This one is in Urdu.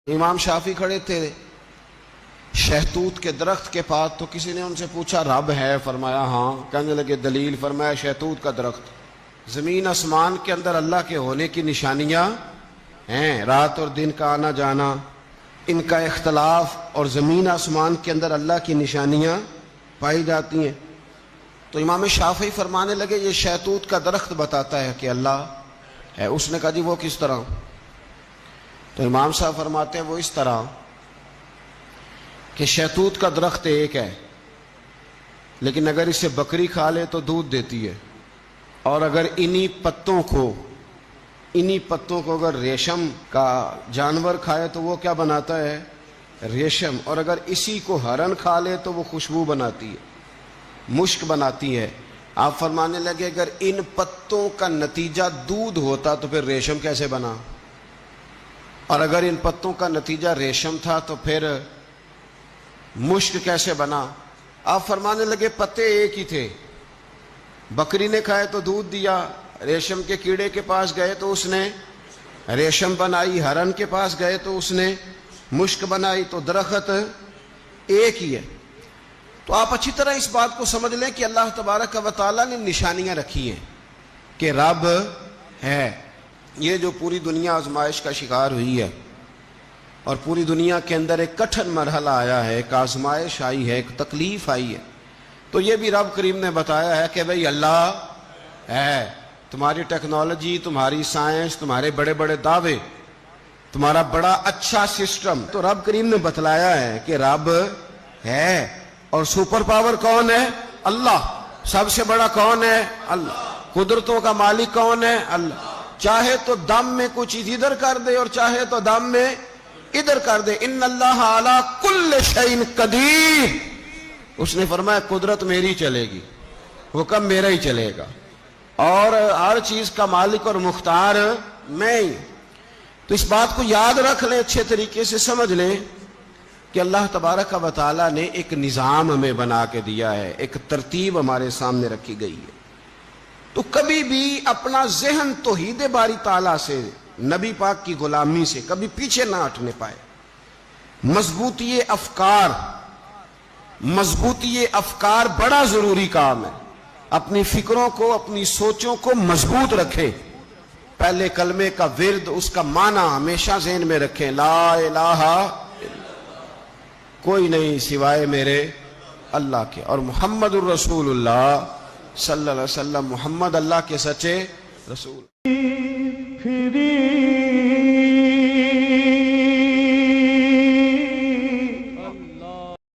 امام شافعی کھڑے تھے شہتوت کے درخت کے پاس، تو کسی نے ان سے پوچھا رب ہے؟ فرمایا ہاں۔ کہنے لگے دلیل؟ فرمایا شہتوت کا درخت۔ زمین آسمان کے اندر اللہ کے ہونے کی نشانیاں ہیں، رات اور دن کا آنا جانا، ان کا اختلاف، اور زمین آسمان کے اندر اللہ کی نشانیاں پائی جاتی ہیں۔ تو امام شافعی فرمانے لگے یہ شہتوت کا درخت بتاتا ہے کہ اللہ ہے۔ اس نے کہا جی وہ کس طرح؟ تو امام صاحب فرماتے ہیں وہ اس طرح کہ شہتوت کا درخت ایک ہے، لیکن اگر اسے بکری کھا لے تو دودھ دیتی ہے، اور اگر انہی پتوں کو اگر ریشم کا جانور کھائے تو وہ کیا بناتا ہے؟ ریشم۔ اور اگر اسی کو ہرن کھا لے تو وہ خوشبو بناتی ہے، مشک بناتی ہے۔ آپ فرمانے لگے اگر ان پتوں کا نتیجہ دودھ ہوتا تو پھر ریشم کیسے بنا؟ اور اگر ان پتوں کا نتیجہ ریشم تھا تو پھر مشک کیسے بنا؟ آپ فرمانے لگے پتے ایک ہی تھے، بکری نے کھائے تو دودھ دیا، ریشم کے کیڑے کے پاس گئے تو اس نے ریشم بنائی، ہرن کے پاس گئے تو اس نے مشک بنائی، تو درخت ایک ہی ہے۔ تو آپ اچھی طرح اس بات کو سمجھ لیں کہ اللہ تبارک و تعالیٰ نے نشانیاں رکھی ہیں کہ رب ہے۔ یہ جو پوری دنیا آزمائش کا شکار ہوئی ہے، اور پوری دنیا کے اندر ایک کٹھن مرحلہ آیا ہے، ایک آزمائش آئی ہے، ایک تکلیف آئی ہے، تو یہ بھی رب کریم نے بتایا ہے کہ بھئی اللہ ہے۔ تمہاری ٹیکنالوجی، تمہاری سائنس، تمہارے بڑے بڑے دعوے، تمہارا بڑا اچھا سسٹم، تو رب کریم نے بتلایا ہے کہ رب ہے۔ اور سپر پاور کون ہے؟ اللہ۔ سب سے بڑا کون ہے؟ اللہ۔ قدرتوں کا مالک کون ہے؟ اللہ۔ چاہے تو دم میں کوئی چیز ادھر کر دے اور چاہے تو دم میں ادھر کر دے۔ ان اللہ علی کل شیء قدیر۔ اس نے فرمایا قدرت میری چلے گی، حکم میرا ہی چلے گا، اور ہر چیز کا مالک اور مختار میں ہی۔ تو اس بات کو یاد رکھ لیں، اچھے طریقے سے سمجھ لیں کہ اللہ تبارک و تعالیٰ نے ایک نظام ہمیں بنا کے دیا ہے، ایک ترتیب ہمارے سامنے رکھی گئی ہے۔ تو کبھی بھی اپنا ذہن توحید باری تعالیٰ سے، نبی پاک کی غلامی سے کبھی پیچھے نہ ہٹنے پائے۔ مضبوطی افکار بڑا ضروری کام ہے۔ اپنی فکروں کو، اپنی سوچوں کو مضبوط رکھیں۔ پہلے کلمے کا ورد، اس کا معنی ہمیشہ ذہن میں رکھیں، لا الہ کوئی نہیں سوائے میرے اللہ کے، اور محمد الرسول اللہ صلی اللہ علیہ وسلم، محمد اللہ کے سچے رسول۔